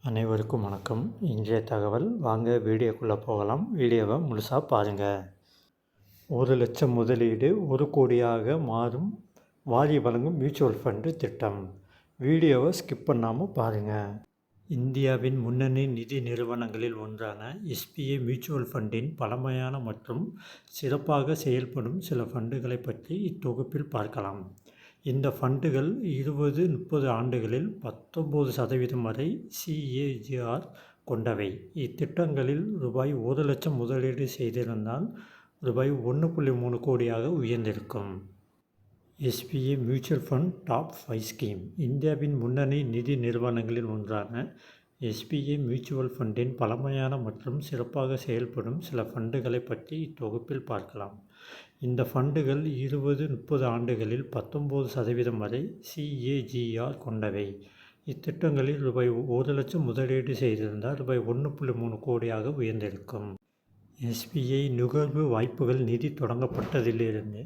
அனைவருக்கும் வணக்கம். இன்றைய தகவல் வாங்க வீடியோக்குள்ளே போகலாம். வீடியோவை முழுசாக பாருங்கள். 1,00,000 முதலீடு 1 கோடியாக மாறும் வாரி வழங்கும் மியூச்சுவல் ஃபண்டு திட்டம். வீடியோவை ஸ்கிப் பண்ணாமல் பாருங்கள். இந்தியாவின் முன்னணி நிதி நிறுவனங்களில் ஒன்றான எஸ்பிஐ மியூச்சுவல் ஃபண்டின் பழமையான மற்றும் சிறப்பாக செயல்படும் சில ஃபண்டுகளை பற்றி இத்தொகுப்பில் பார்க்கலாம். இந்த ஃபண்டுகள் 20-30 ஆண்டுகளில் 19% வரை சிஏஜிஆர் கொண்டவை. இத்திட்டங்களில் ₹1,00,000 முதலீடு செய்திருந்தால் ₹1.3 கோடியாக உயர்ந்திருக்கும். SBI mutual fund top 5 scheme. இந்தியாவின் முன்னணி நிதி நிறுவனங்களில் ஒன்றான எஸ்பிஐ மியூச்சுவல் ஃபண்டின் பழமையான மற்றும் சிறப்பாக செயல்படும் சில ஃபண்டுகளை பற்றி இத்தொகுப்பில் பார்க்கலாம். இந்த ஃபண்டுகள் 20-30 ஆண்டுகளில் 19% வரை சிஏஜிஆர் கொண்டவை. இத்திட்டங்களில் ₹1,00,000 முதலீடு செய்திருந்தால் ₹1.3 கோடியாக உயர்ந்திருக்கும். எஸ்பிஐ நுகர்வு வாய்ப்புகள் நிதி தொடங்கப்பட்டதிலிருந்து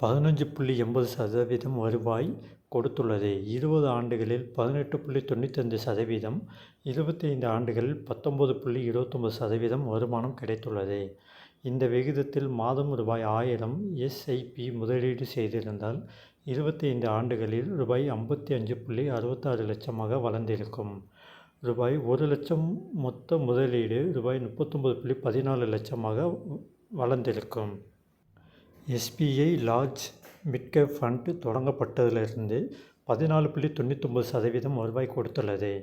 15.80% வருவாய் கொடுத்துள்ளது. 20 ஆண்டுகளில் 18.95%, 25 ஆண்டுகளில் 19.29% வருமானம் கிடைத்துள்ளது. இந்த விகிதத்தில் மாதம் ₹1,000 எஸ்ஐபி முதலீடு செய்திருந்தால் 25 ஆண்டுகளில் ₹55.66 லட்சமாக வளர்ந்திருக்கும். ₹1,00,000 மொத்த முதலீடு ₹39.14 லட்சமாக வளர்ந்திருக்கும். எஸ்பிஐ லார்ஜ் மிட்கேப் ஃபண்ட் தொடங்கப்பட்டதிலிருந்து 14.99% வருவாய் கொடுத்துள்ளது.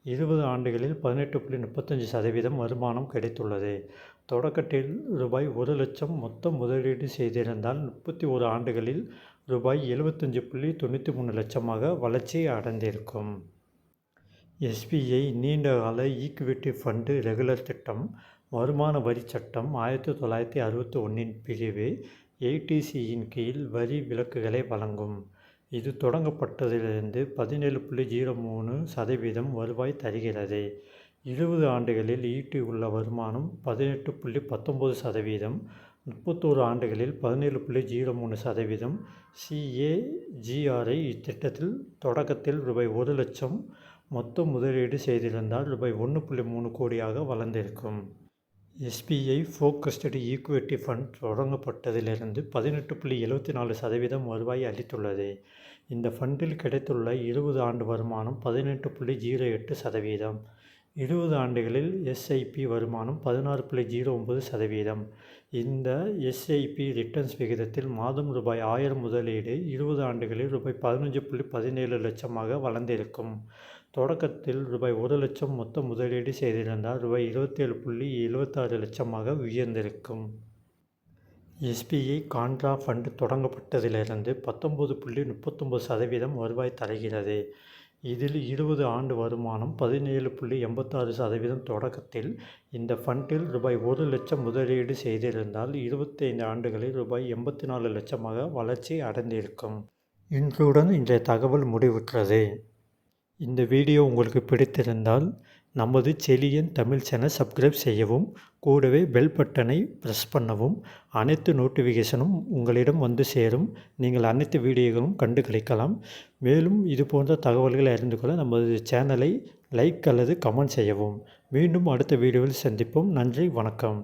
20 ஆண்டுகளில் 18.35% வருமானம் கிடைத்துள்ளது. தொடக்கத்தில் ₹1,00,000 மொத்த முதலீடு செய்திருந்தால் 31 ஆண்டுகளில் ₹75.93 லட்சமாக வளர்ச்சி அடைந்திருக்கும். எஸ்பிஐ நீண்டகால ஈக்விட்டி ஃபண்டு ரெகுலர் திட்டம் வருமான வரி சட்டம் 1961 பிரிவு 80(c)யின் கீழ் வரி விலக்குகளை வழங்கும். இது தொடங்கப்பட்டதிலிருந்து 17.03% வருவாய் தருகிறது. 20 ஆண்டுகளில் ஈட்டியுள்ள வருமானம் 18.19%, 31 ஆண்டுகளில் 17.03%. சிஏஜிஆரை இத்திட்டத்தில் தொடக்கத்தில் ₹1,00,000 மொத்த முதலீடு செய்திருந்தால் ₹1.3 கோடியாக வளர்ந்திருக்கும். எஸ்பிஐ ஃபோக்கஸ்டு ஈக்விட்டி ஃபண்ட் தொடங்கப்பட்டதிலிருந்து 18.74% வருவாய் அளித்துள்ளது. இந்த ஃபண்டில் கிடைத்துள்ள 20 ஆண்டு வருமானம் 18.08%. 20 ஆண்டுகளில் எஸ்ஐபி வருமானம் 16.09%. இந்த எஸ்ஐபி ரிட்டர்ன்ஸ் விகிதத்தில் மாதம் ₹1,000 முதலீடு 20 ஆண்டுகளில் ₹15.17 லட்சமாக வளர்ந்திருக்கும். தொடக்கத்தில் ₹1,00,000 மொத்த முதலீடு செய்திருந்தால் ₹27.76 லட்சமாக உயர்ந்திருக்கும். எஸ்பிஐ கான்ட்ரா ஃபண்ட் தொடங்கப்பட்டதிலிருந்து 19.39% வருவாய் தருகிறது. இதில் 20 ஆண்டு வருமானம் 17.86%. தொடக்கத்தில் இந்த ஃபண்டில் ₹1,00,000 முதலீடு செய்திருந்தால் 25 ஆண்டுகளில் ₹84 லட்சமாக வளர்ச்சி அடைந்திருக்கும். இன்றுடன் இன்றைய தகவல் முடிவுற்றது. இந்த வீடியோ உங்களுக்கு பிடித்திருந்தால் நமது செழியன் தமிழ் சேனல் சப்ஸ்கிரைப் செய்யவும், கூடவே பெல் பட்டனை பிரஸ் பண்ணவும். அனைத்து நோட்டிஃபிகேஷனும் உங்களிடம் வந்து சேரும். நீங்கள் அனைத்து வீடியோகளும் கண்டு களிக்கலாம். மேலும் இது போன்ற தகவல்களை அறிந்து கொள்ள நமது சேனலை லைக் அல்லது கமெண்ட் செய்யவும். மீண்டும் அடுத்த வீடியோவில் சந்திப்போம். நன்றி, வணக்கம்.